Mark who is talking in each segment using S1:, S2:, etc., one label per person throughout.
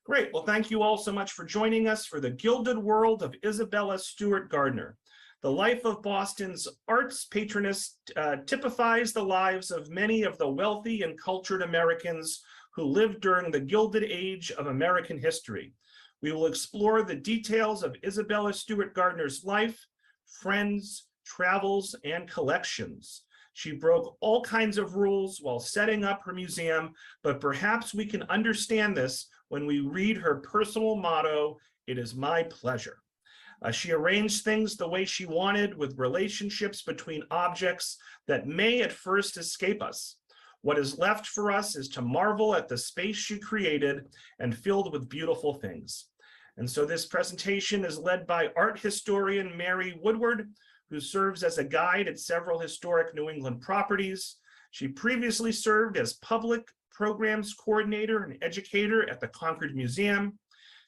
S1: Great. Well, thank you all so much for joining us for the Gilded World of Isabella Stewart Gardner. The life of Boston's arts patroness typifies the lives of many of the wealthy and cultured Americans who lived during the Gilded Age of American history. We will explore the details of Isabella Stewart Gardner's life, friends, travels, and collections. She broke all kinds of rules while setting up her museum, but perhaps we can understand this when we read her personal motto, "It is my pleasure." She arranged things the way she wanted, with relationships between objects that may at first escape us. What is left for us is to marvel at the space she created and filled with beautiful things. And so this presentation is led by art historian Mary Woodward, who serves as a guide at several historic New England properties. She previously served as public programs coordinator and educator at the Concord Museum.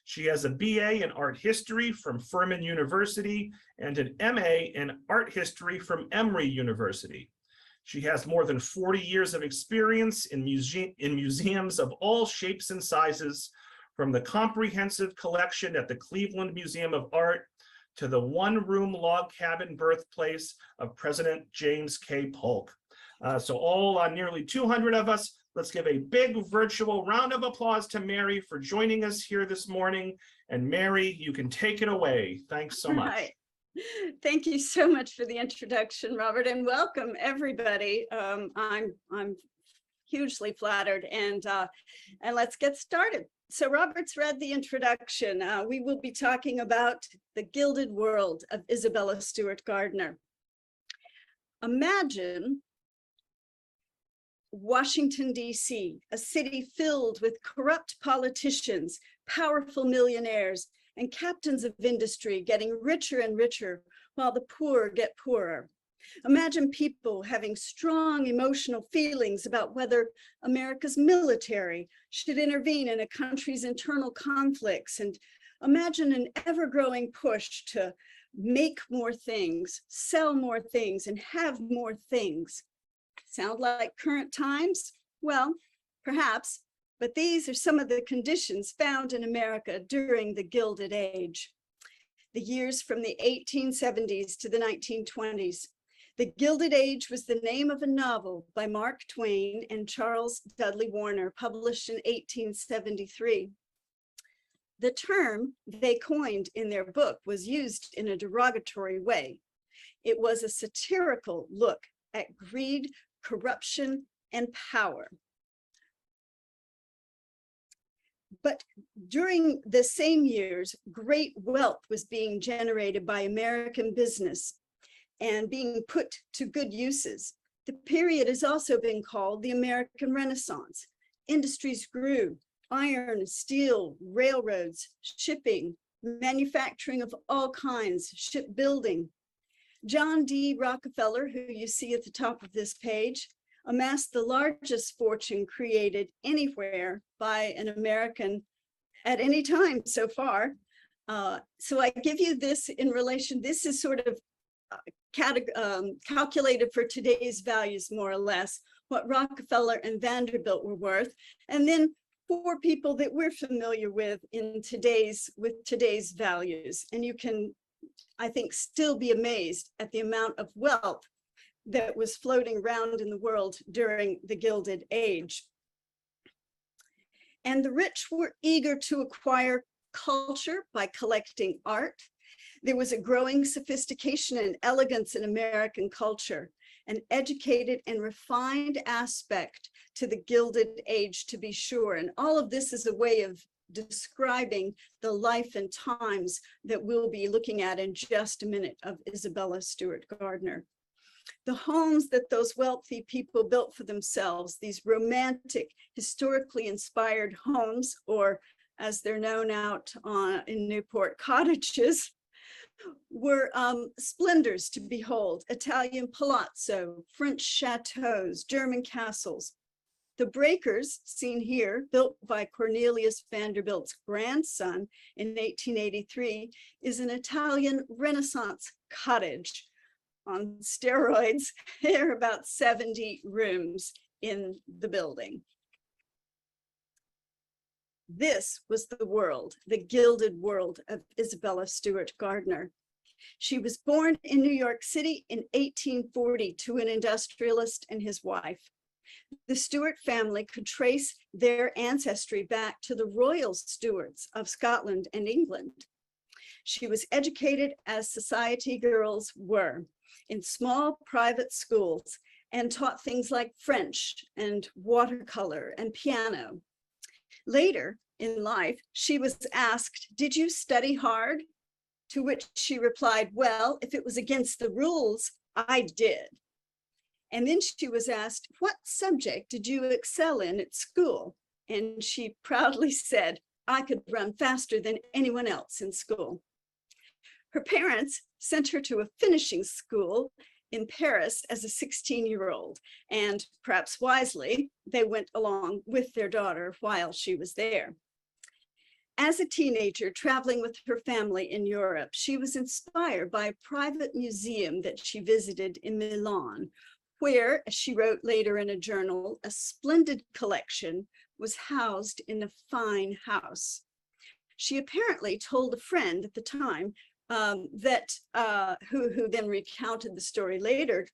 S1: She has a BA in art history from Furman University and an MA in art history from Emory University. She has more than 40 years of experience in museums of all shapes and sizes, from the comprehensive collection at the Cleveland Museum of Art to the one-room log cabin birthplace of President James K. Polk. So all nearly 200 of us, let's give a big virtual round of applause to Mary for joining us here this morning. And Mary, you can take it away. Thanks so much.
S2: Right. Thank you so much for the introduction, Robert, and welcome everybody. I'm hugely flattered, and let's get started. So Robert's read the introduction. We will be talking about the Gilded World of Isabella Stewart Gardner. Imagine Washington, D.C., a city filled with corrupt politicians, powerful millionaires, and captains of industry getting richer and richer while the poor get poorer. Imagine people having strong emotional feelings about whether America's military should intervene in a country's internal conflicts, and imagine an ever-growing push to make more things, sell more things, and have more things. Sound like current times? Well, perhaps, but these are some of the conditions found in America during the Gilded Age. The years from the 1870s to the 1920s. The Gilded Age was the name of a novel by Mark Twain and Charles Dudley Warner, published in 1873. The term they coined in their book was used in a derogatory way. It was a satirical look at greed, corruption, and power. But during the same years, great wealth was being generated by American business and being put to good uses. The period has also been called the American Renaissance. Industries grew: iron, steel, railroads, shipping, manufacturing of all kinds, shipbuilding. John D. Rockefeller, who you see at the top of this page, amassed the largest fortune created anywhere by an American at any time so far. So I give you this in relation, this is sort of calculated for today's values, more or less, what Rockefeller and Vanderbilt were worth. And then for people that we're familiar with today's values. And you can, I think, still be amazed at the amount of wealth that was floating around in the world during the Gilded Age. And the rich were eager to acquire culture by collecting art. There was a growing sophistication and elegance in American culture, an educated and refined aspect to the Gilded Age, to be sure. And all of this is a way of describing the life and times that we'll be looking at in just a minute of Isabella Stewart Gardner. The homes that those wealthy people built for themselves, these romantic, historically inspired homes, or as they're known out in Newport, cottages, were splendors to behold: Italian palazzo, French chateaus, German castles. The breakers, seen here, built by Cornelius Vanderbilt's grandson in 1883, is an Italian Renaissance cottage on steroids. There are about 70 rooms in the building. This was the world, the gilded world of Isabella Stewart Gardner. She was born in New York City in 1840 to an industrialist and his wife. The Stewart family could trace their ancestry back to the royal Stewarts of Scotland and England. She was educated as society girls were, in small private schools, and taught things like French and watercolor and piano. Later in life, she was asked, "Did you study hard?" To which she replied, "Well, if it was against the rules, I did." And then she was asked, "What subject did you excel in at school?" And she proudly said, "I could run faster than anyone else in school." Her parents sent her to a finishing school in Paris as a 16-year-old, and perhaps wisely, they went along with their daughter while she was there. As a teenager traveling with her family in Europe, she was inspired by a private museum that she visited in Milan, where, as she wrote later in a journal, a splendid collection was housed in a fine house. She apparently told a friend at the time who then recounted the story later,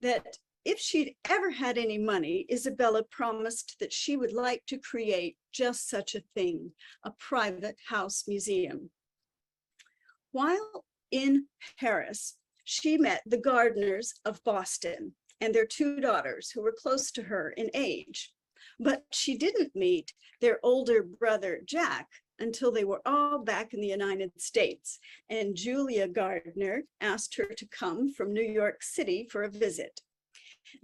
S2: that if she'd ever had any money, Isabella promised that she would like to create just such a thing, a private house museum. While in Paris, she met the Gardners of Boston and their two daughters, who were close to her in age. But she didn't meet their older brother, Jack, until they were all back in the United States. And Julia Gardner asked her to come from New York City for a visit.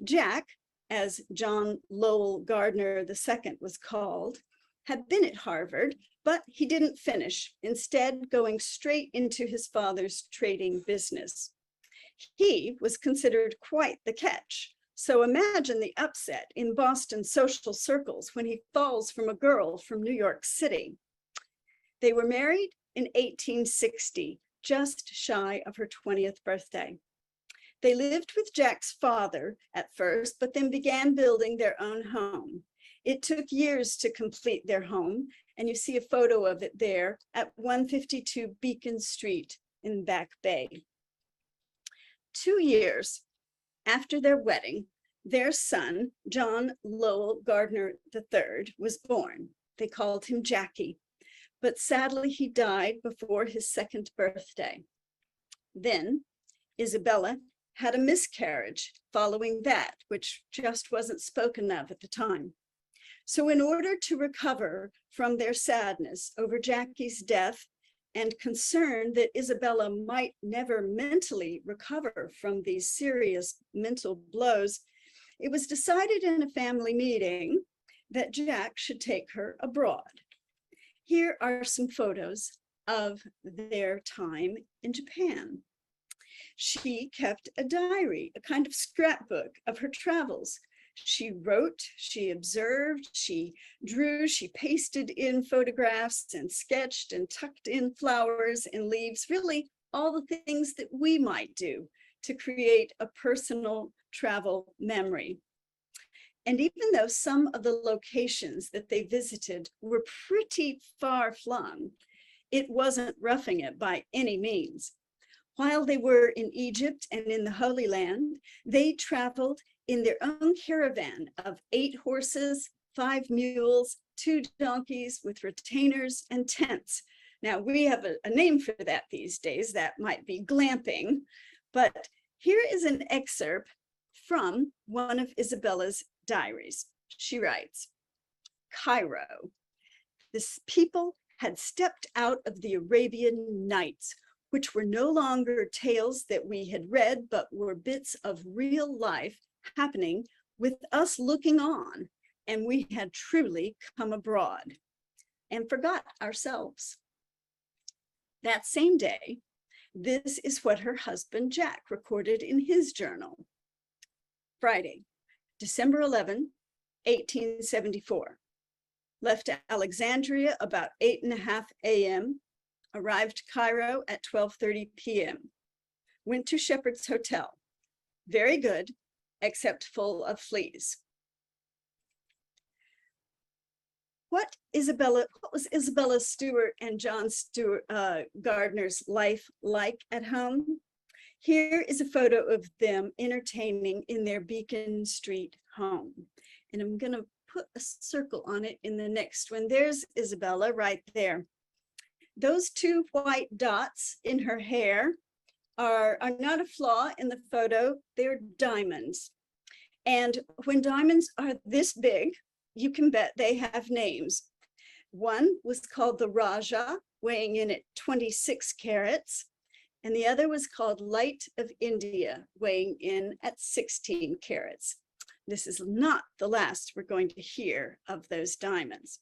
S2: Jack, as John Lowell Gardner II was called, had been at Harvard, but he didn't finish, instead going straight into his father's trading business. He was considered quite the catch. So imagine the upset in Boston social circles when he falls from a girl from New York City. They were married in 1860, just shy of her 20th birthday. They lived with Jack's father at first, but then began building their own home. It took years to complete their home, and you see a photo of it there at 152 Beacon Street in Back Bay. 2 years after their wedding, their son, John Lowell Gardner III, was born. They called him Jackie, but sadly he died before his second birthday. Then Isabella had a miscarriage following that, which just wasn't spoken of at the time. So in order to recover from their sadness over Jackie's death and concern that Isabella might never mentally recover from these serious mental blows, it was decided in a family meeting that Jack should take her abroad. Here are some photos of their time in Japan. She kept a diary, a kind of scrapbook of her travels. She wrote, she observed, she drew, she pasted in photographs and sketched and tucked in flowers and leaves, really all the things that we might do to create a personal travel memory. And even though some of the locations that they visited were pretty far flung, it wasn't roughing it by any means. While they were in Egypt and in the Holy Land, they traveled in their own caravan of 8 horses, 5 mules, 2 donkeys with retainers and tents. Now, we have a name for that these days. That might be glamping. But here is an excerpt from one of Isabella's diaries. She writes, "Cairo. This people had stepped out of the Arabian Nights, which were no longer tales that we had read, but were bits of real life happening with us looking on, and we had truly come abroad and forgot ourselves." That same day, this is what her husband Jack recorded in his journal. Friday, December 11, 1874. Left Alexandria about 8:30 a.m., arrived Cairo at 12:30 p.m. Went to Shepherd's Hotel. Very good, except full of fleas. what was Isabella Stewart and John Stewart Gardner's life like at home? Here is a photo of them entertaining in their Beacon Street home. And I'm going to put a circle on it in the next one. There's Isabella right there. Those two white dots in her hair are not a flaw in the photo. They're diamonds. And when diamonds are this big, you can bet they have names. One was called the Raja, weighing in at 26 carats. And the other was called Light of India, weighing in at 16 carats. This is not the last we're going to hear of those diamonds.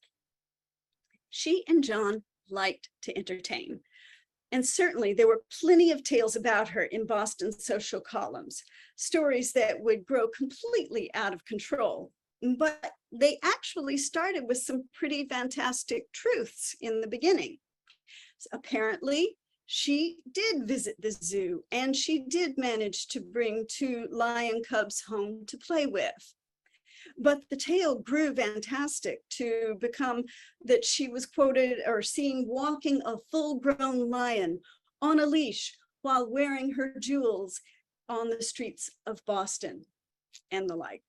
S2: She and John liked to entertain. And certainly there were plenty of tales about her in Boston's social columns, stories that would grow completely out of control. But they actually started with some pretty fantastic truths in the beginning. So apparently, she did visit the zoo, and she did manage to bring 2 lion cubs home to play with. But the tale grew fantastic to become that she was quoted or seen walking a full-grown lion on a leash while wearing her jewels on the streets of Boston and the like.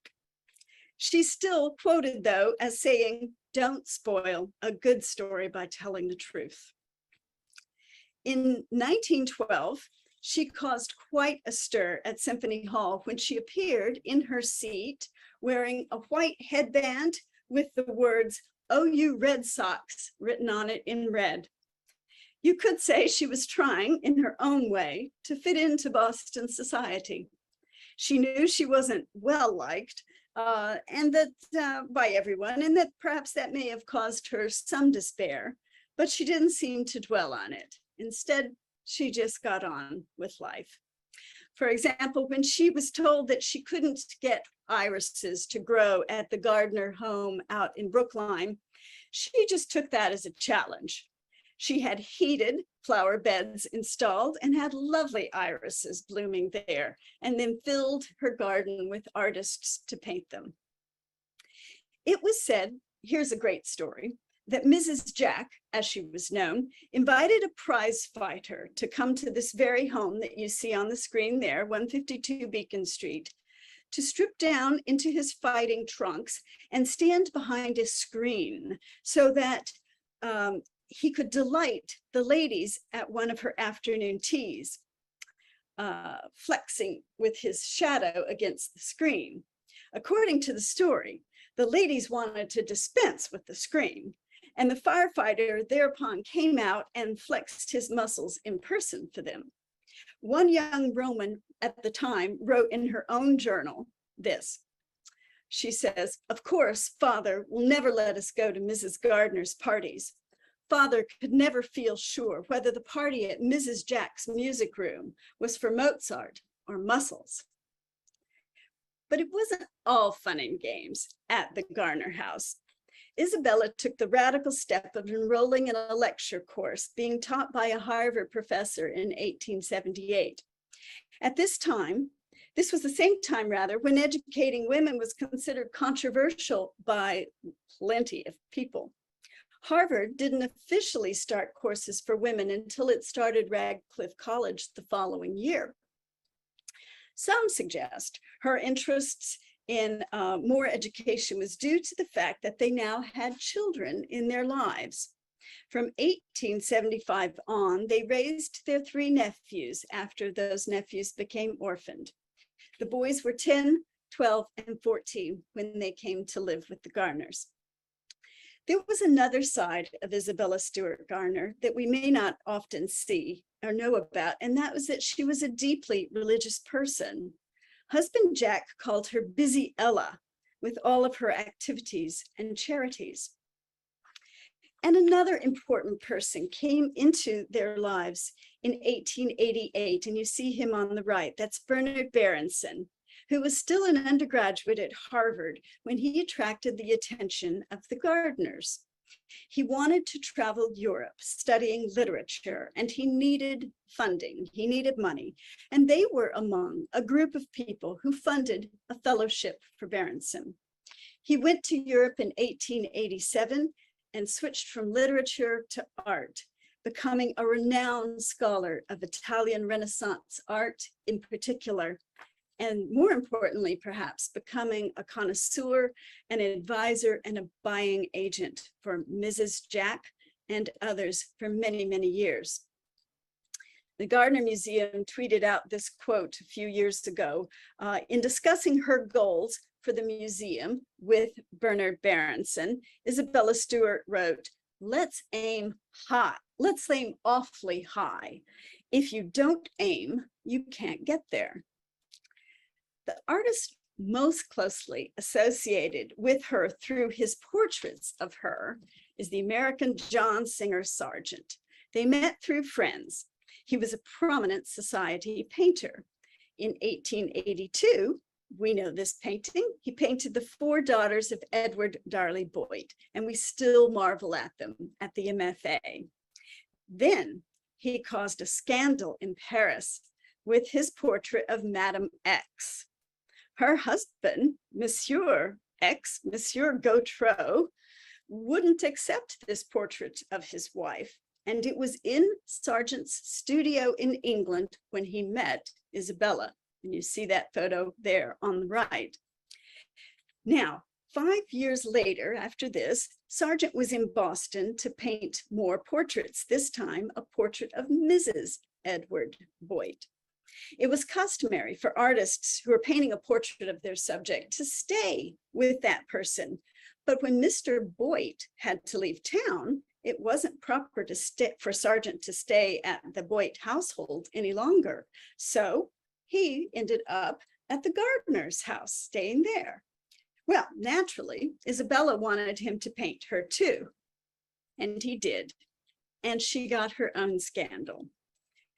S2: She's still quoted, though, as saying, "Don't spoil a good story by telling the truth." In 1912, she caused quite a stir at Symphony Hall when she appeared in her seat wearing a white headband with the words, "Oh, you Red Sox," written on it in red. You could say she was trying, in her own way, to fit into Boston society. She knew she wasn't well liked, and that by everyone, and that perhaps that may have caused her some despair, but she didn't seem to dwell on it. Instead, she just got on with life. For example, when she was told that she couldn't get irises to grow at the Gardner home out in Brookline, she just took that as a challenge. She had heated flower beds installed and had lovely irises blooming there, and then filled her garden with artists to paint them. It was said, here's a great story, that Mrs. Jack, as she was known, invited a prize fighter to come to this very home that you see on the screen there, 152 Beacon Street, to strip down into his fighting trunks and stand behind a screen so that he could delight the ladies at one of her afternoon teas, flexing with his shadow against the screen. According to the story, the ladies wanted to dispense with the screen, and the firefighter thereupon came out and flexed his muscles in person for them. One young Roman at the time wrote in her own journal this. She says, "Of course, Father will never let us go to Mrs. Gardner's parties. Father could never feel sure whether the party at Mrs. Jack's music room was for Mozart or mussels." But it wasn't all fun and games at the Gardner house. Isabella took the radical step of enrolling in a lecture course being taught by a Harvard professor in 1878. At this time, this was the same time rather, when educating women was considered controversial by plenty of people. Harvard didn't officially start courses for women until it started Radcliffe College the following year. Some suggest her interests in more education was due to the fact that they now had children in their lives. From 1875 on, they raised their 3 nephews after those nephews became orphaned. The boys were 10, 12, and 14 when they came to live with the Gardners. There was another side of Isabella Stewart Gardner that we may not often see or know about, and that was that she was a deeply religious person. Husband Jack called her Busy Ella with all of her activities and charities. And another important person came into their lives in 1888, and you see him on the right. That's Bernard Berenson, who was still an undergraduate at Harvard when he attracted the attention of the Gardners. He wanted to travel Europe studying literature, and he needed funding, he needed money, and they were among a group of people who funded a fellowship for Berenson. He went to Europe in 1887 and switched from literature to art, becoming a renowned scholar of Italian Renaissance art in particular, and more importantly, perhaps, becoming a connoisseur, an advisor, and a buying agent for Mrs. Jack and others for many, many years. The Gardner Museum tweeted out this quote a few years ago in discussing her goals for the museum with Bernard Berenson. Isabella Stewart wrote, "Let's aim high. Let's aim awfully high. If you don't aim, you can't get there." The artist most closely associated with her through his portraits of her is the American John Singer Sargent. They met through friends. He was a prominent society painter. In 1882, we know this painting, he painted the four daughters of Edward Darley Boyd, and we still marvel at them at the MFA. Then he caused a scandal in Paris with his portrait of Madame X. Her husband, Monsieur X, Monsieur Gautreau, wouldn't accept this portrait of his wife. And it was in Sargent's studio in England when he met Isabella. And you see that photo there on the right. Now, 5 years later, after this, Sargent was in Boston to paint more portraits, this time a portrait of Mrs. Edward Boyd. It was customary for artists who were painting a portrait of their subject to stay with that person. But when Mr. Boyd had to leave town, it wasn't proper for Sargent to stay at the Boyd household any longer. So he ended up at the Gardner's house, staying there. Well, naturally, Isabella wanted him to paint her too, and he did. And she got her own scandal.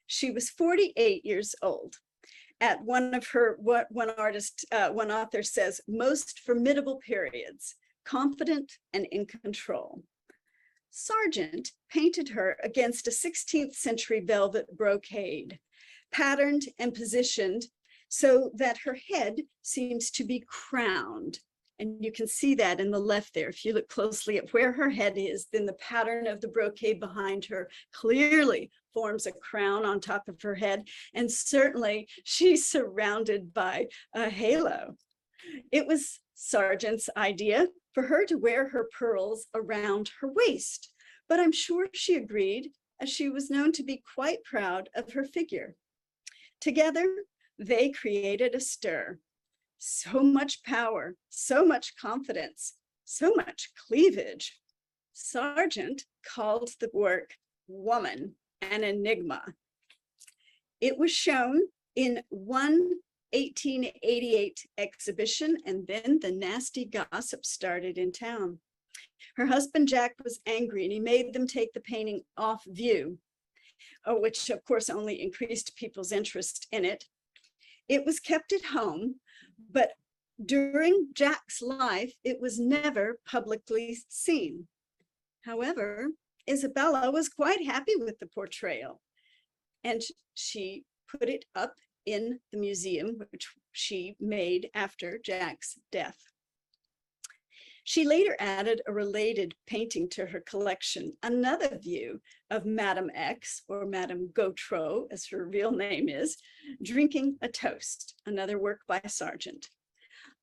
S2: She was 48 years old. At one of her, what one author says, most formidable periods, confident and in control. Sargent painted her against a 16th century velvet brocade, patterned and positioned so that her head seems to be crowned. And you can see that in the left there. If you look closely at where her head is, then the pattern of the brocade behind her clearly forms a crown on top of her head. And certainly she's surrounded by a halo. It was Sargent's idea for her to wear her pearls around her waist, but I'm sure she agreed, as she was known to be quite proud of her figure. Together, they created a stir. So much power, so much confidence, so much cleavage. Sargent called the work Woman an Enigma. It was shown in one 1888 exhibition, and then the nasty gossip started in town. Her husband Jack was angry, and he made them take the painting off view, which of course only increased people's interest in it. It was kept at home, but during Jack's life, it was never publicly seen. However, Isabella was quite happy with the portrayal, and she put it up in the museum, which she made after Jack's death. She later added a related painting to her collection, another view of Madame X, or Madame Gautreau, as her real name is, drinking a toast, another work by Sargent.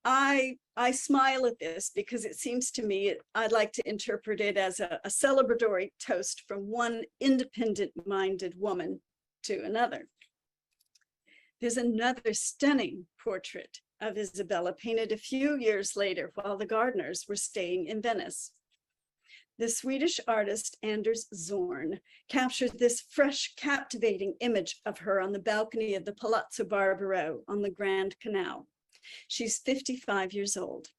S2: I smile at this because it seems to me, I'd like to interpret it as a celebratory toast from one independent-minded woman to another. There's another stunning portrait of Isabella painted a few years later while the Gardners were staying in Venice. The Swedish artist Anders Zorn captured this fresh, captivating image of her on the balcony of the Palazzo Barbaro on the Grand Canal. She's 55 years old.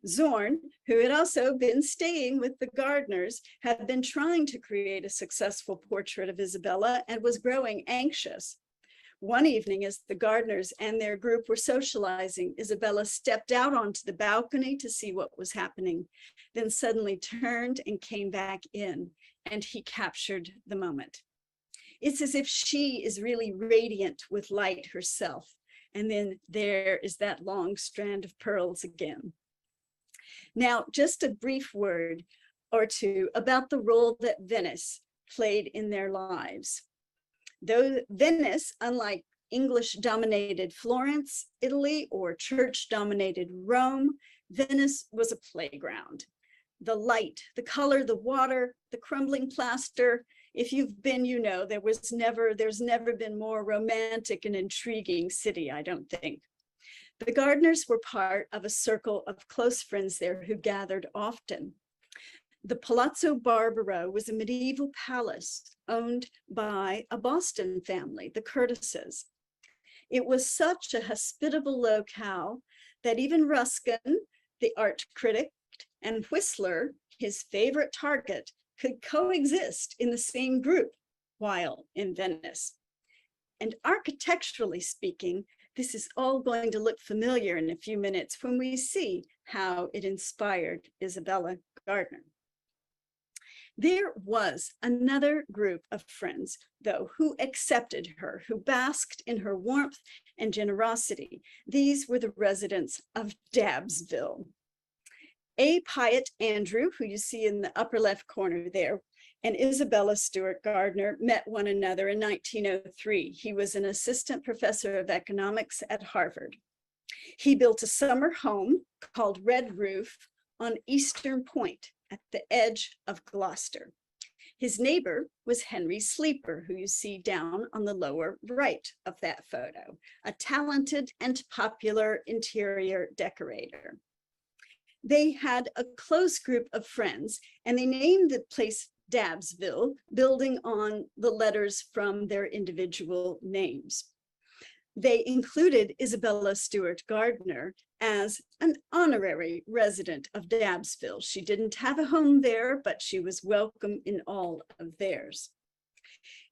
S2: Zorn, who had also been staying with the Gardners, had been trying to create a successful portrait of Isabella and was growing anxious. One evening, as the Gardners and their group were socializing, Isabella stepped out onto the balcony to see what was happening, then suddenly turned and came back in, and he captured the moment. It's as if she is really radiant with light herself, and then there is that long strand of pearls again. Now, just a brief word or two about the role that Venice played in their lives. Though Venice, unlike English-dominated Florence, Italy, or church-dominated Rome, Venice was a playground. The light, the color, the water, the crumbling plaster. If you've been, you know, there's never been more romantic and intriguing city, I don't think. The Gardners were part of a circle of close friends there who gathered often. The Palazzo Barbaro was a medieval palace owned by a Boston family, the Curtises. It was such a hospitable locale that even Ruskin, the art critic, and Whistler, his favorite target, could coexist in the same group while in Venice. And architecturally speaking, this is all going to look familiar in a few minutes when we see how it inspired Isabella Gardner. There was another group of friends, though, who accepted her, who basked in her warmth and generosity. These were the residents of Dabbsville. A. Piatt Andrew, who you see in the upper left corner there, and Isabella Stewart Gardner met one another in 1903. He was an assistant professor of economics at Harvard. He built a summer home called Red Roof on Eastern Point at the edge of Gloucester. His neighbor was Henry Sleeper, who you see down on the lower right of that photo, a talented and popular interior decorator. They had a close group of friends, and they named the place Dabbsville, building on the letters from their individual names. They included Isabella Stewart Gardner as an honorary resident of Dabbsville. She didn't have a home there, but she was welcome in all of theirs.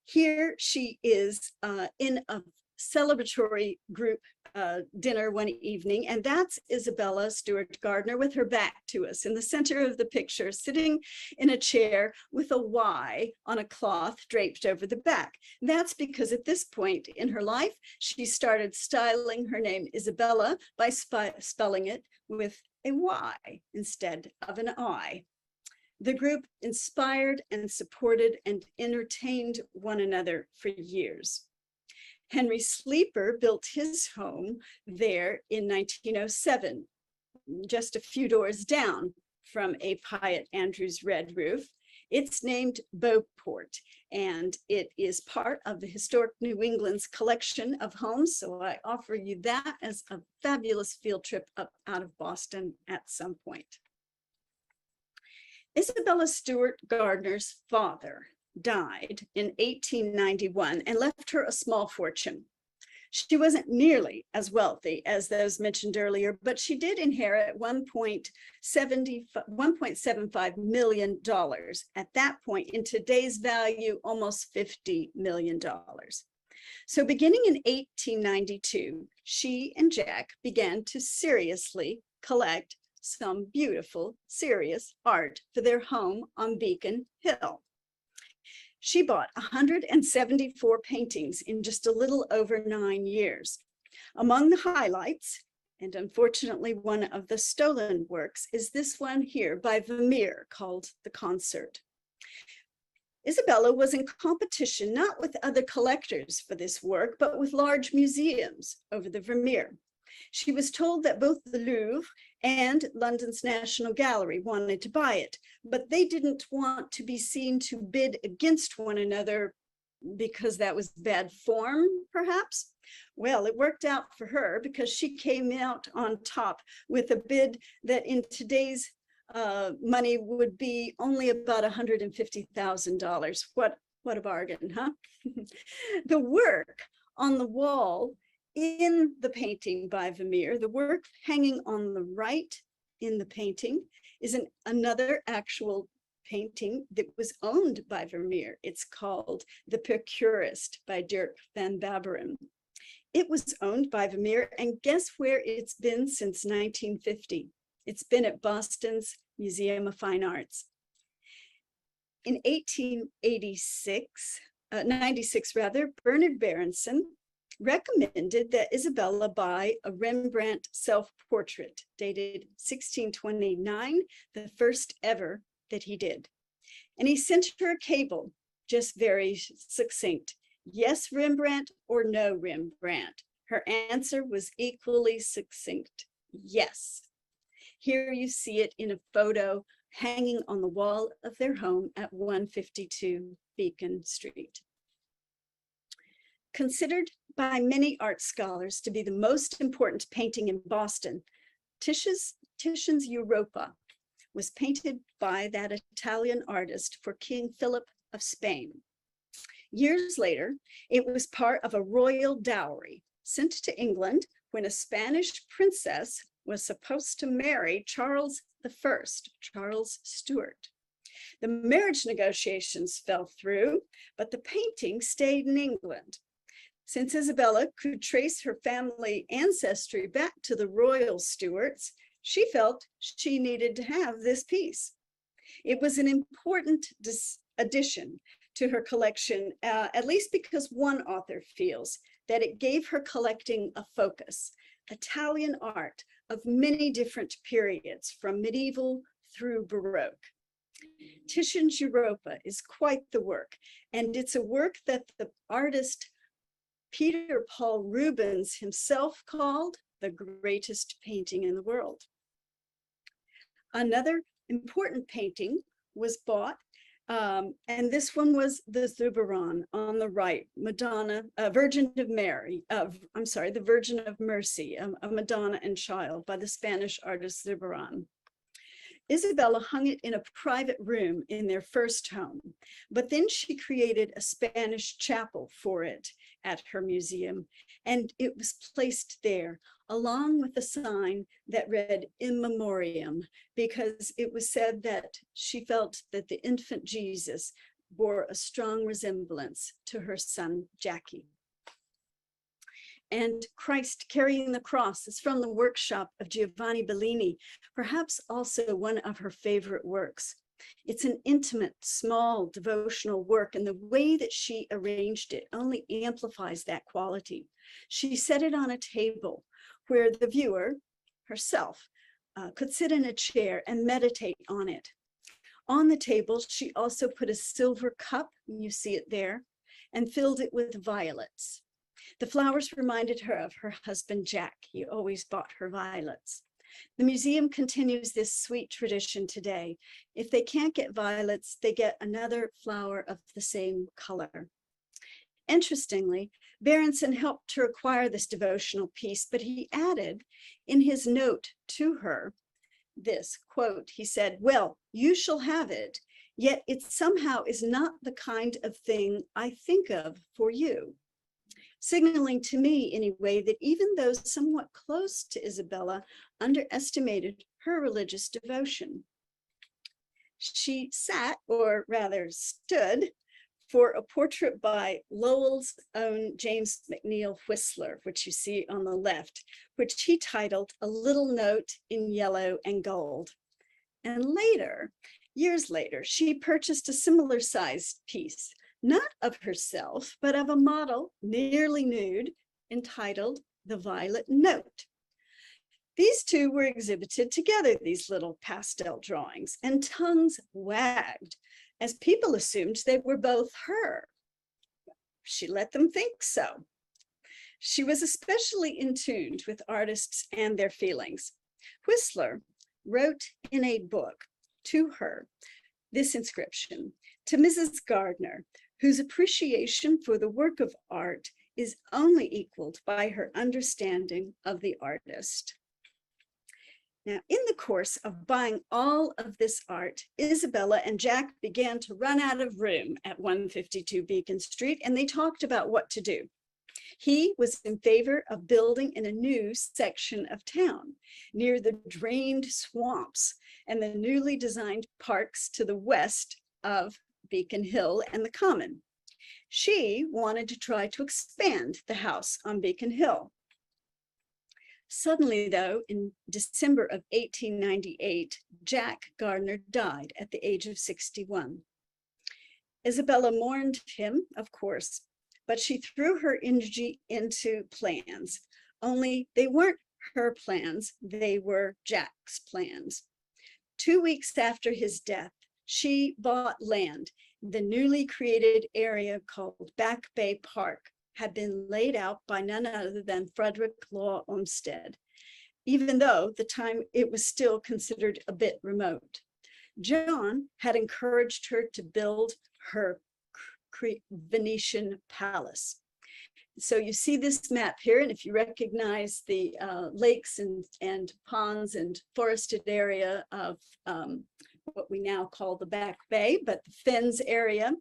S2: Here she is in a celebratory group dinner one evening, and that's Isabella Stewart Gardner with her back to us in the center of the picture, sitting in a chair with a Y on a cloth draped over the back. That's because at this point in her life, she started styling her name Isabella by spelling it with a Y instead of an I. The group inspired and supported and entertained one another for years. Henry Sleeper built his home there in 1907, just a few doors down from A. Piatt Andrews' Red Roof. It's named Beauport, and it is part of the Historic New England's collection of homes. So I offer you that as a fabulous field trip up out of Boston at some point. Isabella Stewart Gardner's father died in 1891 and left her a small fortune. She wasn't nearly as wealthy as those mentioned earlier, but she did inherit $1.75 million. At that point, in today's value, almost $50 million. So beginning in 1892, she and Jack began to seriously collect some beautiful, serious art for their home on Beacon Hill. She bought 174 paintings in just a little over 9 years. Among the highlights, and unfortunately one of the stolen works, is this one here by Vermeer called The Concert. Isabella was in competition not with other collectors for this work, but with large museums over the Vermeer. She was told that both the Louvre and London's National Gallery wanted to buy it, but they didn't want to be seen to bid against one another because that was bad form, perhaps. Well, it worked out for her because she came out on top with a bid that in today's money would be only about $150,000. What a bargain, huh? The work on the wall in the painting by Vermeer, the work hanging on the right in the painting is another actual painting that was owned by Vermeer. It's called The Procurist by Dirk van Barbaren. It was owned by Vermeer, and guess where it's been since 1950? It's been at Boston's Museum of Fine Arts. In 96 rather, Bernard Berenson recommended that Isabella buy a Rembrandt self-portrait dated 1629, the first ever that he did. And he sent her a cable, just very succinct. Yes, Rembrandt, or no Rembrandt. Her answer was equally succinct. Yes. Here you see it in a photo hanging on the wall of their home at 152 Beacon Street. Considered by many art scholars to be the most important painting in Boston, Titian's Europa was painted by that Italian artist for King Philip of Spain. Years later, it was part of a royal dowry sent to England when a Spanish princess was supposed to marry Charles I, Charles Stewart. The marriage negotiations fell through, but the painting stayed in England. Since Isabella could trace her family ancestry back to the royal Stuarts, she felt she needed to have this piece. It was an important addition to her collection, at least because one author feels that it gave her collecting a focus, Italian art of many different periods, from medieval through Baroque. Titian's Europa is quite the work, and it's a work that the artist Peter Paul Rubens himself called the greatest painting in the world. Another important painting was bought, and this one was the Zurbaran on the right, Madonna, Virgin of Mary, the Virgin of Mercy, a Madonna and Child by the Spanish artist Zurbaran. Isabella hung it in a private room in their first home, but then she created a Spanish chapel for it at her museum, and it was placed there along with a sign that read "In Memoriam," because it was said that she felt that the infant Jesus bore a strong resemblance to her son Jackie. And Christ Carrying the Cross is from the workshop of Giovanni Bellini, perhaps also one of her favorite works. It's an intimate, small devotional work, and the way that she arranged it only amplifies that quality. She set it on a table where the viewer, herself, could sit in a chair and meditate on it. On the table, she also put a silver cup, you see it there, and filled it with violets. The flowers reminded her of her husband, Jack. He always bought her violets. The museum continues this sweet tradition today. If they can't get violets, they get another flower of the same color. Interestingly, Berenson helped to acquire this devotional piece, but he added in his note to her this quote. He said, "Well, you shall have it, yet it somehow is not the kind of thing I think of for you," signaling to me anyway that even those somewhat close to Isabella underestimated her religious devotion. She sat, or rather stood, for a portrait by Lowell's own James McNeill Whistler, which you see on the left, which he titled "A Little Note in Yellow and Gold." And later, years later, she purchased a similar sized piece, not of herself, but of a model nearly nude, entitled "The Violet Note." These two were exhibited together, these little pastel drawings, and tongues wagged as people assumed they were both her. She let them think so. She was especially in tune with artists and their feelings. Whistler wrote in a book to her this inscription: "To Mrs. Gardner, whose appreciation for the work of art is only equaled by her understanding of the artist." Now, in the course of buying all of this art, Isabella and Jack began to run out of room at 152 Beacon Street, and they talked about what to do. He was in favor of building in a new section of town near the drained swamps and the newly designed parks to the west of Beacon Hill and the Common. She wanted to try to expand the house on Beacon Hill. Suddenly, though, in December of 1898, Jack Gardner died at the age of 61. Isabella mourned him, of course, but she threw her energy into plans, only they weren't her plans, they were Jack's plans. 2 weeks after his death, she bought land. The newly created area called Back Bay Park had been laid out by none other than Frederick Law Olmsted, even though at the time it was still considered a bit remote. John had encouraged her to build her Venetian palace. So you see this map here, and if you recognize the lakes and ponds and forested area of what we now call the Back Bay, but the Fens area,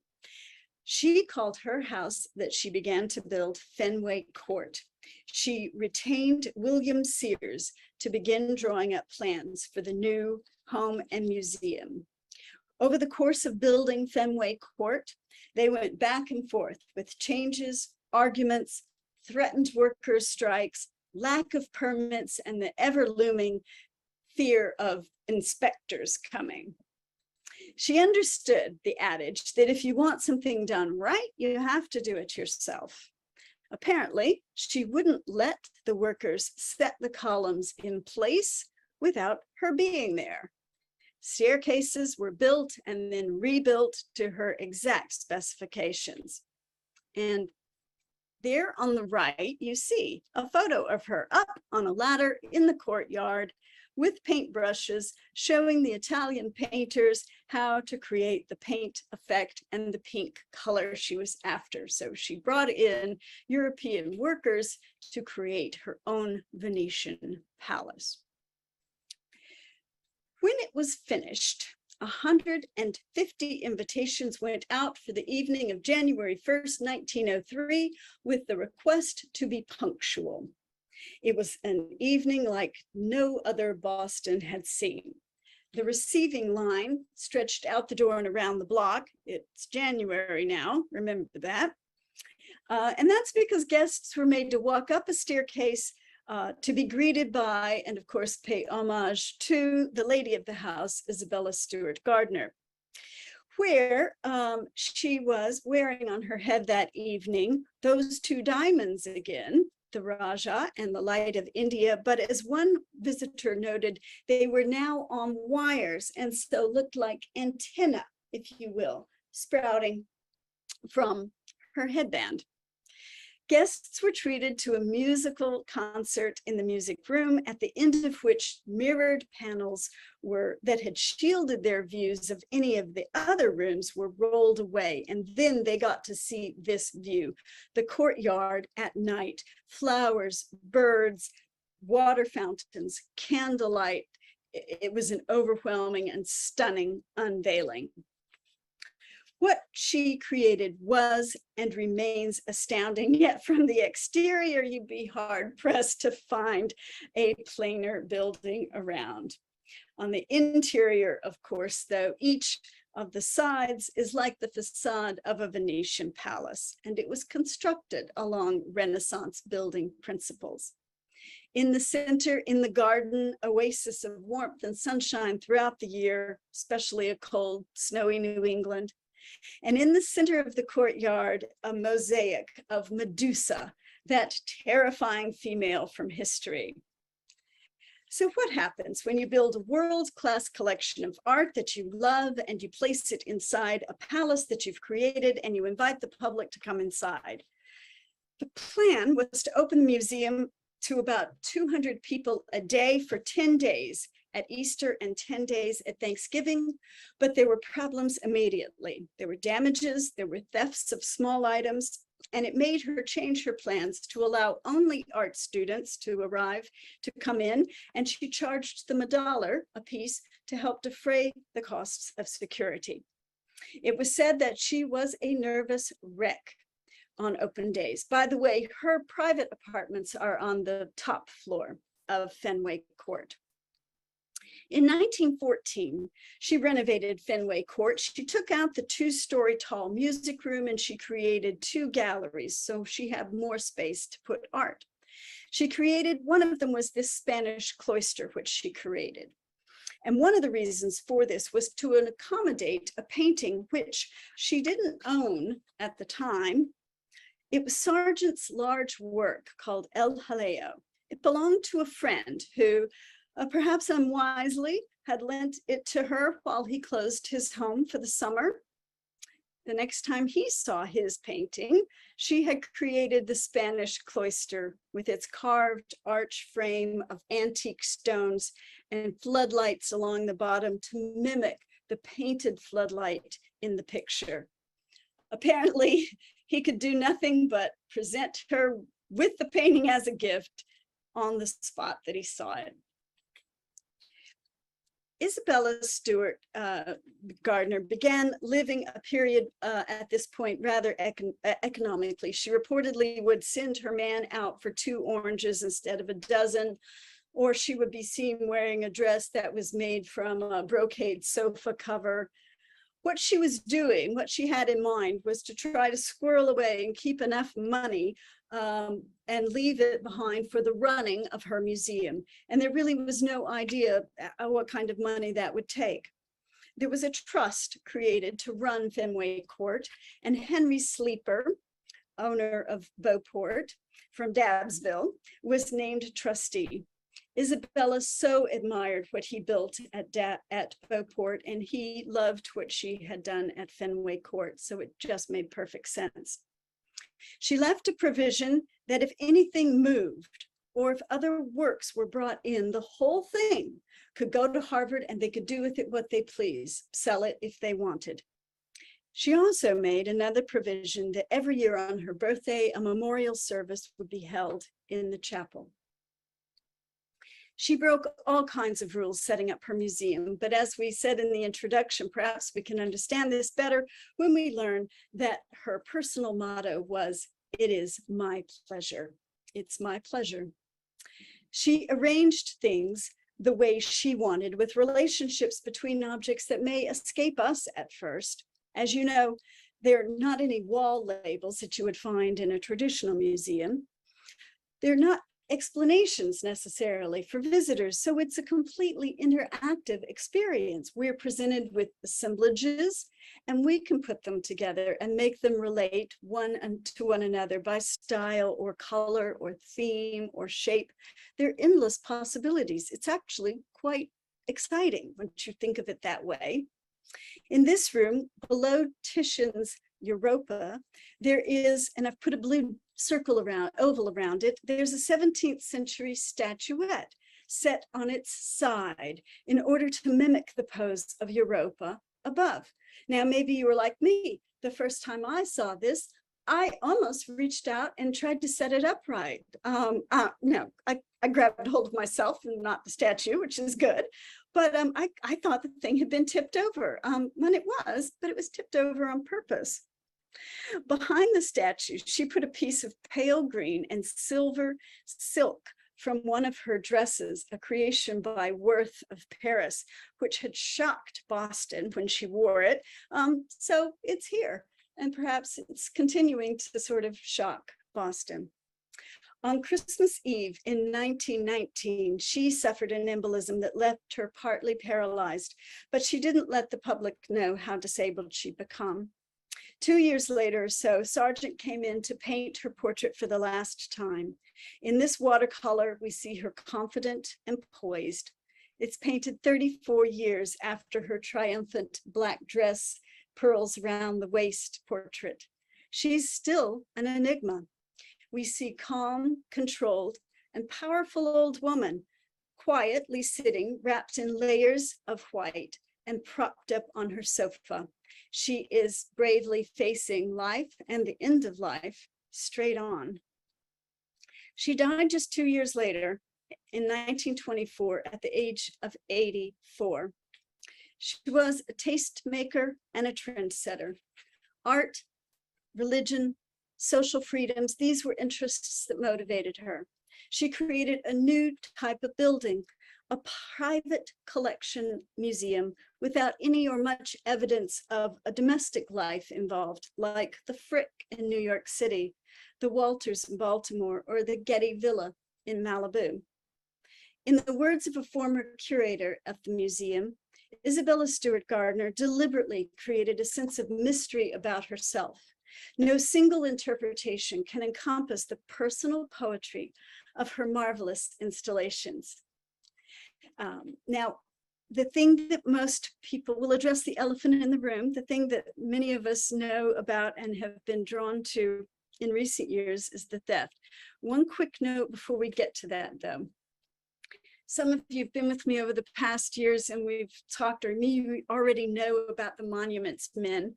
S2: she called her house that she began to build Fenway Court. She retained William Sears to begin drawing up plans for the new home and museum. Over the course of building Fenway Court, they went back and forth with changes, arguments, threatened workers' strikes, lack of permits, and the ever-looming fear of inspectors coming. She understood the adage that if you want something done right, you have to do it yourself. Apparently, she wouldn't let the workers set the columns in place without her being there. Staircases were built and then rebuilt to her exact specifications. And there on the right, you see a photo of her up on a ladder in the courtyard with paintbrushes, showing the Italian painters how to create the paint effect and the pink color she was after. So she brought in European workers to create her own Venetian palace. When it was finished, 150 invitations went out for the evening of January 1st, 1903, with the request to be punctual. It was an evening like no other Boston had seen. The receiving line stretched out the door and around the block. It's January now, remember that. And that's because guests were made to walk up a staircase to be greeted by, and of course, pay homage to the lady of the house, Isabella Stewart Gardner, where she was wearing on her head that evening those two diamonds again, the Raja and the Light of India. But as one visitor noted, they were now on wires and so looked like antenna, if you will, sprouting from her headband. Guests were treated to a musical concert in the music room, at the end of which mirrored panels that had shielded their views of any of the other rooms were rolled away. And then they got to see this view, the courtyard at night, flowers, birds, water fountains, candlelight. It was an overwhelming and stunning unveiling. What she created was and remains astounding, yet from the exterior, you'd be hard pressed to find a plainer building around. On the interior, of course, though, each of the sides is like the facade of a Venetian palace, and it was constructed along Renaissance building principles. In the center, in the garden, oasis of warmth and sunshine throughout the year, especially a cold, snowy New England. And in the center of the courtyard, a mosaic of Medusa, that terrifying female from history. So what happens when you build a world-class collection of art that you love and you place it inside a palace that you've created and you invite the public to come inside? The plan was to open the museum to about 200 people a day for 10 days at Easter and 10 days at Thanksgiving, but there were problems immediately. There were damages, there were thefts of small items, and it made her change her plans to allow only art students to arrive, to come in, and she charged them $1 a piece to help defray the costs of security. It was said that she was a nervous wreck on open days. By the way, her private apartments are on the top floor of Fenway Court. In 1914, she renovated Fenway Court. She took out the 2-story tall music room and she created 2 galleries, so she had more space to put art. She created, one of them was this Spanish cloister, which she created. And one of the reasons for this was to accommodate a painting which she didn't own at the time. It was Sargent's large work called El Jaleo. It belonged to a friend who, perhaps unwisely, had lent it to her while he closed his home for the summer. The next time he saw his painting, she had created the Spanish cloister with its carved arch frame of antique stones and floodlights along the bottom to mimic the painted floodlight in the picture. Apparently, he could do nothing but present her with the painting as a gift on the spot that he saw it. Isabella Stewart Gardner began living a period at this point rather economically. She reportedly would send her man out for 2 oranges instead of a dozen, or she would be seen wearing a dress that was made from a brocade sofa cover. What she was doing, what she had in mind, was to try to squirrel away and keep enough money and leave it behind for the running of her museum. And there really was no idea what kind of money that would take. There was a trust created to run Fenway Court, and Henry Sleeper, owner of Beauport from Dabbsville, was named trustee. Isabella so admired what he built at Beauport, and he loved what she had done at Fenway Court, so it just made perfect sense. She left a provision that if anything moved or if other works were brought in, the whole thing could go to Harvard and they could do with it what they please, sell it if they wanted. She also made another provision that every year on her birthday, a memorial service would be held in the chapel. She broke all kinds of rules setting up her museum, but as we said in the introduction, perhaps we can understand this better when we learn that her personal motto was, "It is my pleasure. It's my pleasure." She arranged things the way she wanted, with relationships between objects that may escape us at first. As you know, there are not any wall labels that you would find in a traditional museum. They're not explanations necessarily for visitors, so it's a completely interactive experience. We're presented with assemblages, and we can put them together and make them relate to one another by style or color or theme or shape. There are endless possibilities. It's actually quite exciting once you think of it that way. In this room, below Titian's Europa, there is, and I've put a blue oval around it, there's a 17th century statuette set on its side in order to mimic the pose of Europa above. Now, maybe you were like me. The first time I saw this, I almost reached out and tried to set it up right. No, I grabbed hold of myself and not the statue, which is good. But I thought the thing had been tipped over when it was, but it was tipped over on purpose. Behind the statue, she put a piece of pale green and silver silk from one of her dresses, a creation by Worth of Paris, which had shocked Boston when she wore it. So it's here, and perhaps it's continuing to sort of shock Boston. On Christmas Eve in 1919, she suffered an embolism that left her partly paralyzed, but she didn't let the public know how disabled she'd become. 2 years later or so, Sargent came in to paint her portrait for the last time. In this watercolor, we see her confident and poised. It's painted 34 years after her triumphant black dress, pearls around the waist portrait. She's still an enigma. We see calm, controlled, and powerful old woman, quietly sitting, wrapped in layers of white and propped up on her sofa. She is bravely facing life and the end of life straight on. She died just 2 years later in 1924 at the age of 84. She was a tastemaker and a trendsetter. Art, religion, social freedoms, these were interests that motivated her. She created a new type of building, a private collection museum without any or much evidence of a domestic life involved, like the Frick in New York City, the Walters in Baltimore, or the Getty Villa in Malibu. In the words of a former curator of the museum, Isabella Stewart Gardner deliberately created a sense of mystery about herself. No single interpretation can encompass the personal poetry of her marvelous installations. Now, the thing that most people will address the elephant in the room, the thing that many of us know about and have been drawn to in recent years is the theft. One quick note before we get to that, though. Some of you have been with me over the past years, and we've talked, or me already know about the Monuments Men.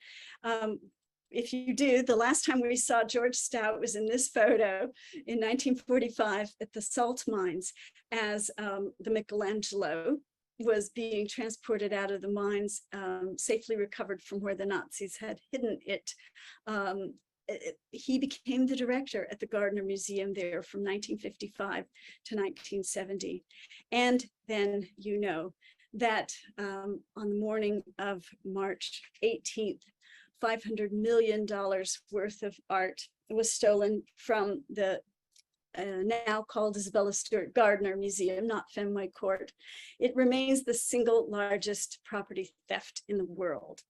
S2: If you do, the last time we saw George Stout was in this photo in 1945 at the salt mines as the Michelangelo was being transported out of the mines, safely recovered from where the Nazis had hidden it. He became the director at the Gardner Museum there from 1955 to 1970. And then you know that on the morning of March 18th, $500 million worth of art was stolen from the now called Isabella Stewart Gardner Museum, not Fenway Court. It remains the single largest property theft in the world.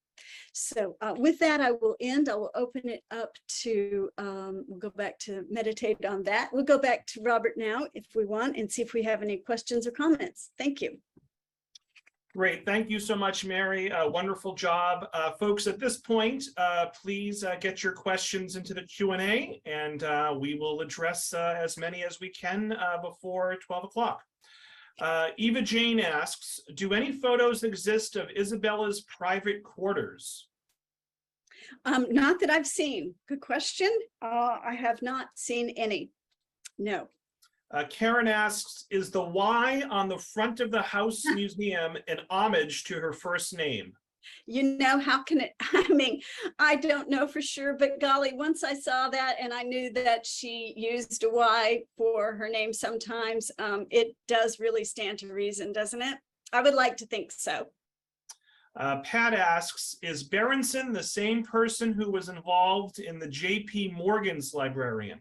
S2: So with that, I will end. I will open it up to, we'll go back to meditate on that. We'll go back to Robert now if we want and see if we have any questions or comments. Thank you.
S1: Great. Thank you so much, Mary. Wonderful job. Folks, at this point, please get your questions into the Q&A, and we will address as many as we can before 12 o'clock. Eva Jane asks, do any photos exist of Isabella's private quarters?
S2: Not that I've seen. Good question. I have not seen any. No.
S1: Karen asks, is the Y on the front of the House Museum an homage to her first name?
S2: You know, how can it, I mean, I don't know for sure, but golly, once I saw that and I knew that she used a Y for her name sometimes, it does really stand to reason, doesn't it? I would like to think so.
S1: Pat asks, is Berenson the same person who was involved in the J.P. Morgan's librarian?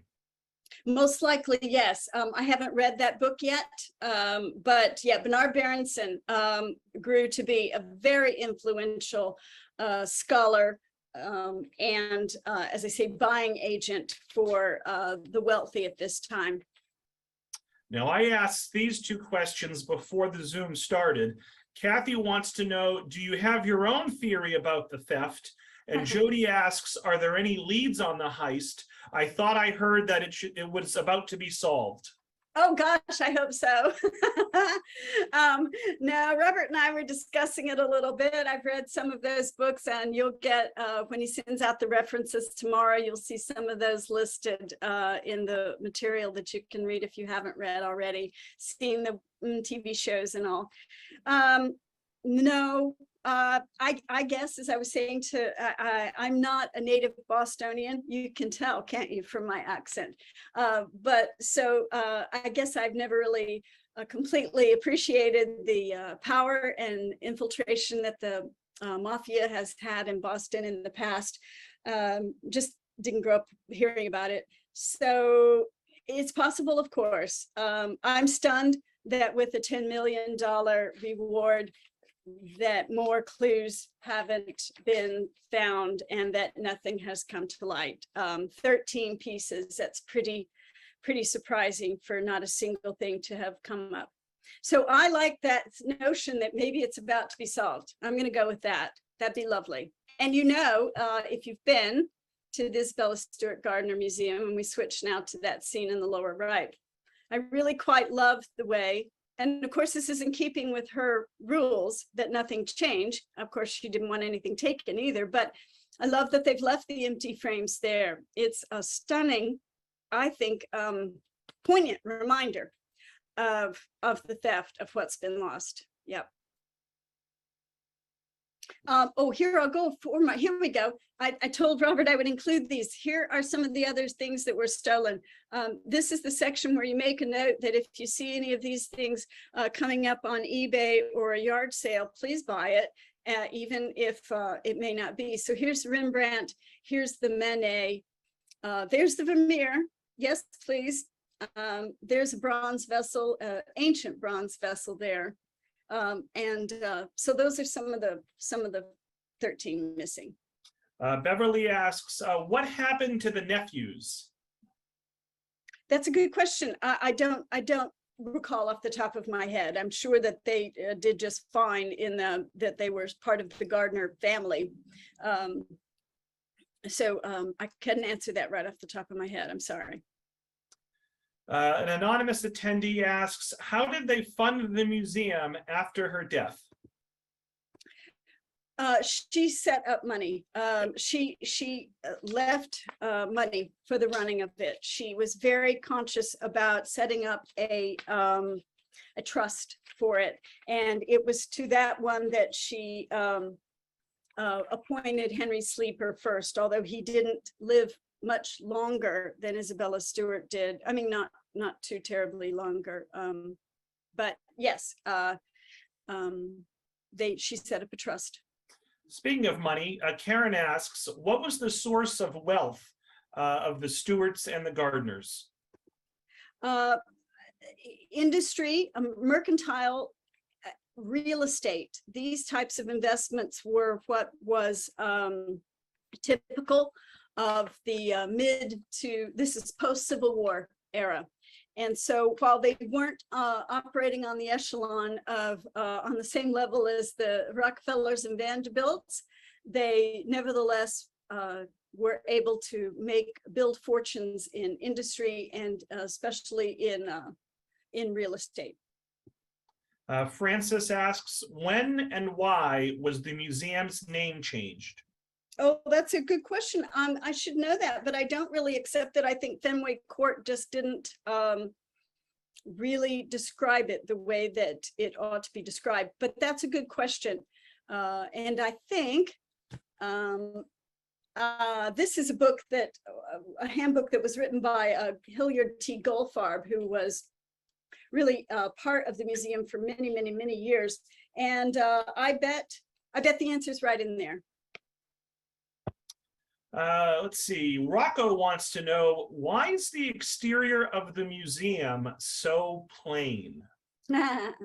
S2: Most likely, yes. I haven't read that book yet, but yeah, Bernard Berenson grew to be a very influential scholar and, as I say, buying agent for the wealthy at this time.
S1: Now, I asked these two questions before the Zoom started. Kathy wants to know, do you have your own theory about the theft? And Jody asks, are there any leads on the heist? I thought I heard that it was about to be solved.
S2: Oh gosh, I hope so. No, Robert and I were discussing it a little bit. I've read some of those books, and you'll get, when he sends out the references tomorrow, you'll see some of those listed in the material that you can read if you haven't read already, seen the TV shows and all. No. I guess, as I was saying to, I'm not a native Bostonian. You can tell, can't you, from my accent? But so I guess I've never really completely appreciated the power and infiltration that the mafia has had in Boston in the past. Just didn't grow up hearing about it. So it's possible, of course. I'm stunned that with a $10 million reward, that more clues haven't been found and that nothing has come to light. 13 pieces, that's pretty surprising for not a single thing to have come up. So I like that notion that maybe it's about to be solved. I'm going to go with that. That'd be lovely. And you know, if you've been to the Isabella Stewart Gardner Museum, and we switch now to that scene in the lower right, I really quite love the way. And of course, this is in keeping with her rules that nothing change. Of course, she didn't want anything taken either, but I love that they've left the empty frames there. It's a stunning, I think, poignant reminder of the theft, of what's been lost. Yep. Oh, here I'll go for my, here we go. I told Robert I would include these. Here are some of the other things that were stolen. This is the section where you make a note that if you see any of these things coming up on eBay or a yard sale, please buy it, even if it may not be. So here's Rembrandt, here's the Manet, there's the Vermeer. Yes, please. There's a bronze vessel, ancient bronze vessel there. So those are some of the 13 missing.
S1: Beverly asks, what happened to the nephews?
S2: That's a good question. I don't recall off the top of my head. I'm sure that they did just fine in that they were part of the Gardner family. So I couldn't answer that right off the top of my head. I'm sorry.
S1: An anonymous attendee asks, how did they fund the museum after her death?
S2: She set up money. She left money for the running of it. She was very conscious about setting up a trust for it, and it was to that one that she appointed Henry Sleeper first, although he didn't live much longer than Isabella Stewart did. I mean, not too terribly longer, but yes, she set up a trust.
S1: Speaking of money, Karen asks, what was the source of wealth of the Stewarts and the Gardners?
S2: Industry, mercantile, real estate. These types of investments were what was typical of the this is post-Civil War era. And so while they weren't operating on the echelon of on the same level as the Rockefellers and Vanderbilts, they nevertheless were able to build fortunes in industry and especially in real estate.
S1: Francis asks, when and why was the museum's name changed?
S2: Oh, that's a good question. I should know that, but I don't really accept it. I think Fenway Court just didn't really describe it the way that it ought to be described. But that's a good question. And I think this is a handbook that was written by Hilliard T. Goldfarb, who was really part of the museum for many, many, many years. And I bet the answer is right in there.
S1: Let's see. Rocco wants to know, why is the exterior of the museum so plain?
S2: That's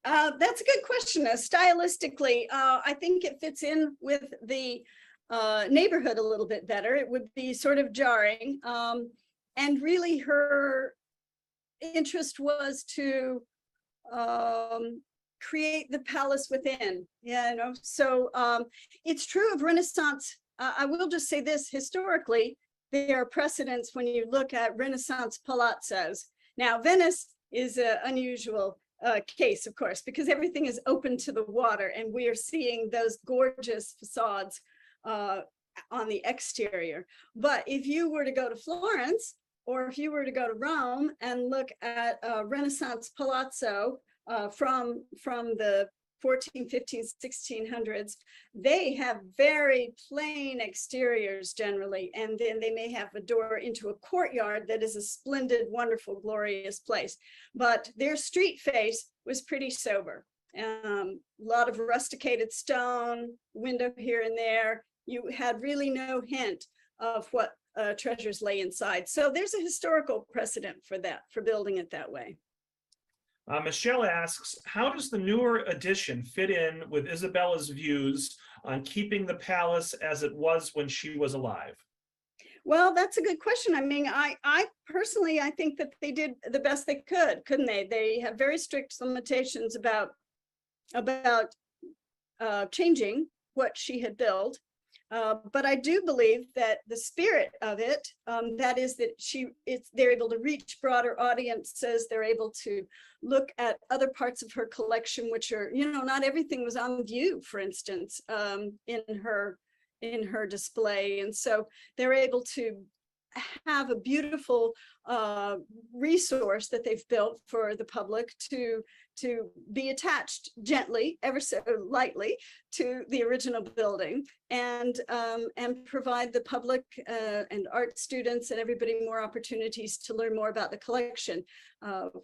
S2: a good question. Stylistically, I think it fits in with the neighborhood a little bit better. It would be sort of jarring. And really her interest was to create the palace within. So it's true of Renaissance. I will just say this, historically, there are precedents when you look at Renaissance palazzos. Now, Venice is an unusual case, of course, because everything is open to the water, and we are seeing those gorgeous facades on the exterior. But if you were to go to Florence, or if you were to go to Rome and look at a Renaissance palazzo from the 14, 15, 1600s, they have very plain exteriors generally, and then they may have a door into a courtyard that is a splendid, wonderful, glorious place. But their street face was pretty sober. A lot of rusticated stone, window here and there. You had really no hint of what treasures lay inside. So there's a historical precedent for that, for building it that way.
S1: Michelle asks, how does the newer addition fit in with Isabella's views on keeping the palace as it was when she was alive?
S2: Well, that's a good question. I mean, I personally, I think that they did the best they could, couldn't they? They have very strict limitations about changing what she had built. But I do believe that the spirit of it, that is that they're able to reach broader audiences. They're able to look at other parts of her collection, which are, not everything was on view, for instance, in her display. And so they're able to have a beautiful resource that they've built for the public to be attached gently, ever so lightly, to the original building, and provide the public and art students and everybody more opportunities to learn more about the collection.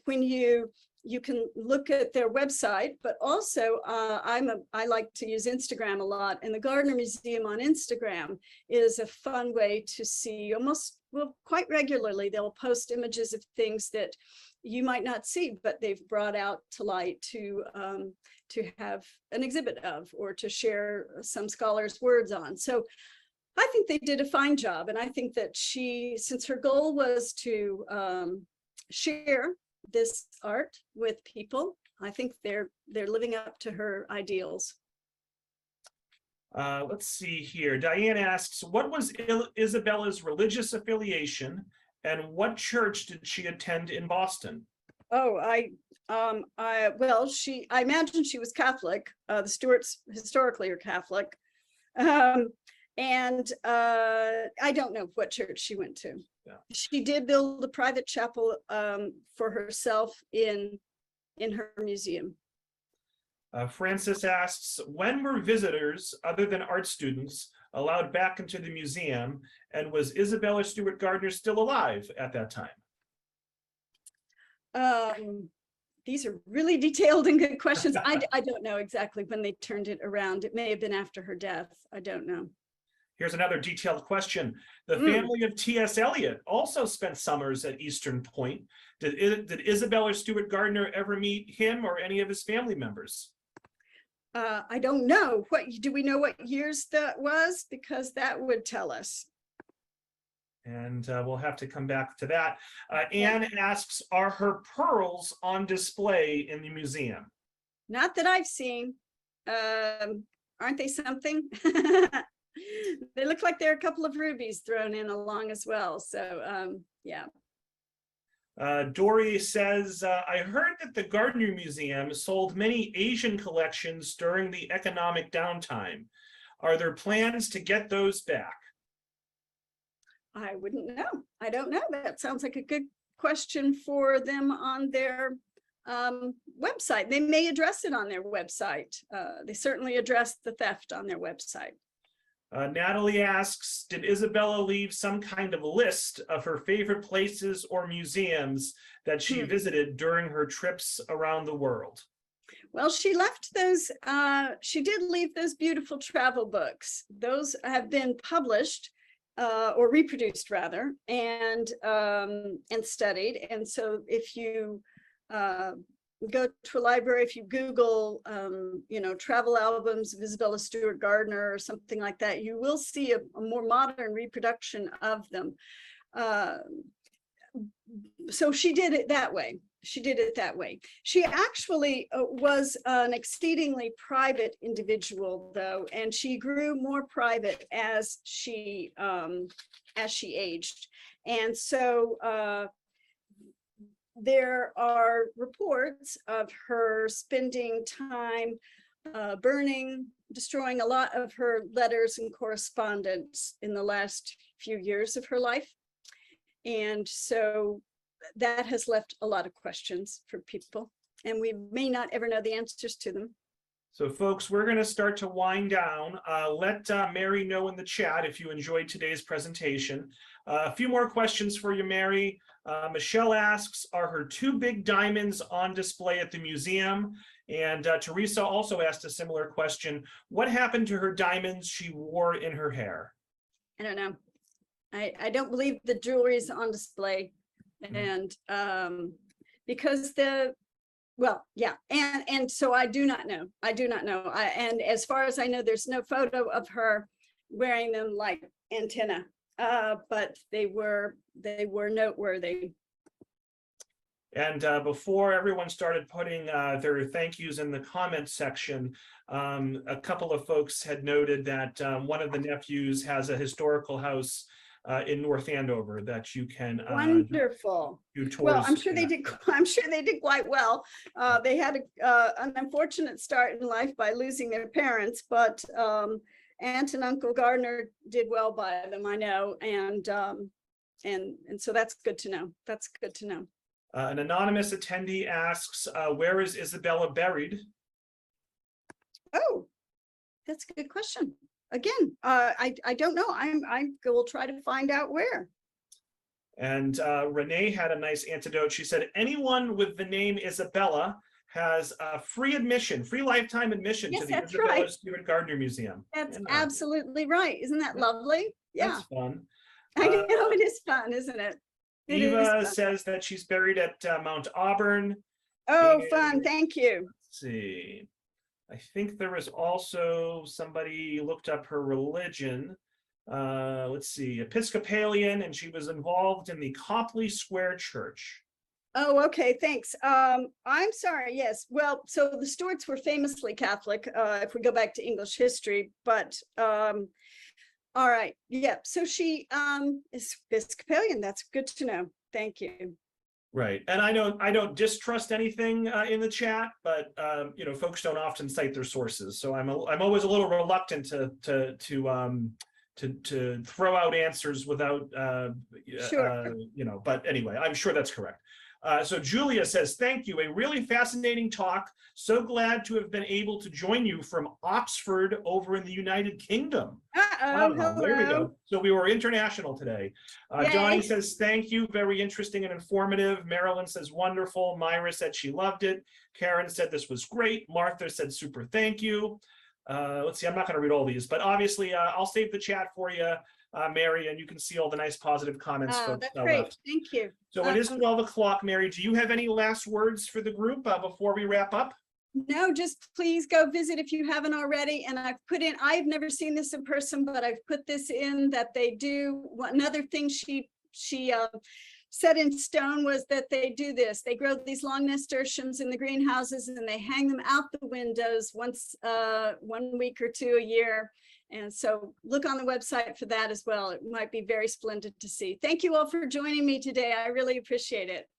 S2: When you can look at their website, but also I like to use Instagram a lot, and the Gardner Museum on Instagram is a fun way to see quite regularly. They'll post images of things that you might not see, but they've brought out to light to have an exhibit of, or to share some scholars' words on. So I think they did a fine job. And I think that since her goal was to share this art with people. I think they're living up to her ideals.
S1: Let's see here. Diane asks, what was Isabella's religious affiliation and what church did she attend in Boston?
S2: Oh, I imagine she was Catholic. The Stewarts historically are Catholic. And I don't know what church she went to.
S1: Yeah.
S2: She did build a private chapel for herself in her museum.
S1: Francis asks, when were visitors other than art students allowed back into the museum, and was Isabella Stewart Gardner still alive at that time?
S2: These are really detailed and good questions. I don't know exactly when they turned it around. It may have been after her death. I don't know.
S1: Here's another detailed question. The family of T.S. Eliot also spent summers at Eastern Point. Did Isabella Stewart Gardner ever meet him or any of his family members?
S2: I don't know. Do we know what years that was? Because that would tell us.
S1: And we'll have to come back to that. Anne asks, are her pearls on display in the museum?
S2: Not that I've seen. Aren't they something? They look like there are a couple of rubies thrown in along as well. So yeah.
S1: Dory says, I heard that the Gardner Museum sold many Asian collections during the economic downtime. Are there plans to get those back?
S2: I wouldn't know. I don't know. That sounds like a good question for them on their website. They may address it on their website. They certainly address the theft on their website.
S1: Natalie asks, did Isabella leave some kind of list of her favorite places or museums that she visited during her trips around the world?
S2: Well, she left those, she did leave those beautiful travel books. Those have been published or reproduced rather, and studied. And so if you go to a library, if you Google, travel albums of Isabella Stewart Gardner or something like that, you will see a more modern reproduction of them. So she did it that way. She actually was an exceedingly private individual, though, and she grew more private as she aged. And so there are reports of her spending time destroying a lot of her letters and correspondence in the last few years of her life. And so that has left a lot of questions for people, and we may not ever know the answers to them.
S1: So folks, we're going to start to wind down. Let Mary know in the chat if you enjoyed today's presentation. A few more questions for you, Mary. Michelle asks, are her two big diamonds on display at the museum? And Teresa also asked a similar question. What happened to her diamonds she wore in her hair?
S2: I don't know. I don't believe the jewelry is on display. And because and so I do not know. And as far as I know, there's no photo of her wearing them like antenna, but they were noteworthy.
S1: And before everyone started putting their thank yous in the comments section, a couple of folks had noted that one of the nephews has a historical house in North Andover that you can
S2: wonderful. Well, I'm sure they did. I'm sure they did quite well. They had an unfortunate start in life by losing their parents, but Aunt and Uncle Gardner did well by them, I know, and so that's good to know. That's good to know.
S1: An anonymous attendee asks, "Where is Isabella buried?"
S2: Oh, that's a good question. Again, I don't know. I will try to find out where.
S1: And Renee had a nice antidote. She said, anyone with the name Isabella has a free lifetime admission to the Isabella Stewart Gardner Museum.
S2: That's absolutely right. Isn't that lovely? Yeah.
S1: That's fun.
S2: I know, it is fun, isn't it?
S1: Eva says that she's buried at Mount Auburn.
S2: Oh, fun. Thank you.
S1: Let's see. I think there was also somebody looked up her religion. Let's see, Episcopalian, and she was involved in the Copley Square Church.
S2: Oh, okay, thanks. I'm sorry, yes. Well, so the Stuarts were famously Catholic, if we go back to English history, but all right, yeah. So she is Episcopalian. That's good to know. Thank you.
S1: Right, and I don't distrust anything in the chat, but you know, folks don't often cite their sources, so I'm always a little reluctant to throw out answers without
S2: Sure.
S1: you know. But anyway, I'm sure that's correct. So Julia says, thank you, a really fascinating talk. So glad to have been able to join you from Oxford over in the United Kingdom.
S2: Uh-oh,
S1: There we
S2: hello.
S1: go. So we were international today. Donnie
S2: Yay.
S1: says, thank you, very interesting and informative. Marilyn says, wonderful. Myra said she loved it. Karen said this was great. Martha said, super, thank you. Let's see, I'm not going to read all these, but obviously I'll save the chat for you, Mary, and you can see all the nice positive comments.
S2: Oh,
S1: Folks
S2: that's great.
S1: left.
S2: Thank you.
S1: So it is 12 o'clock, Mary. Do you have any last words for the group before we wrap up?
S2: No, just please go visit if you haven't already. And I've never seen this in person, but I've put this in that they do. Another thing she set in stone was that they do this. They grow these long nasturtiums in the greenhouses and they hang them out the windows once 1 week or two a year. And so look on the website for that as well. It might be very splendid to see. Thank you all for joining me today. I really appreciate it.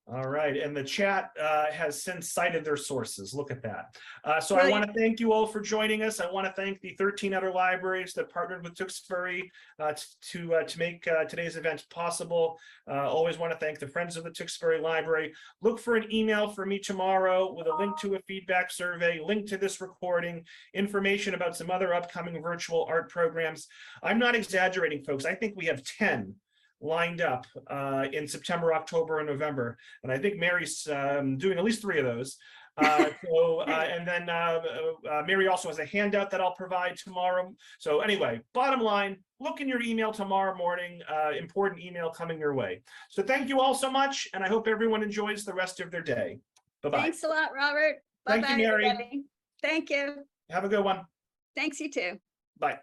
S1: All right, and the chat has since cited their sources. Look at that. So
S2: Brilliant.
S1: I want to thank you all for joining us. I want to thank the 13 other libraries that partnered with Tewksbury to make today's event possible. Always want to thank the Friends of the Tewksbury Library. Look for an email from me tomorrow with a link to a feedback survey, link to this recording, information about some other upcoming virtual art programs. I'm not exaggerating, folks. I think we have 10 lined up in September, October, and November. And I think Mary's doing at least 3 of those. And then Mary also has a handout that I'll provide tomorrow. So anyway, bottom line, look in your email tomorrow morning, important email coming your way. So thank you all so much, and I hope everyone enjoys the rest of their day. Bye-bye.
S2: Thanks a lot, Robert.
S1: Thank
S2: Bye-bye,
S1: you, Mary.
S2: everybody. Thank you.
S1: Have a good one.
S2: Thanks, you too.
S1: Bye.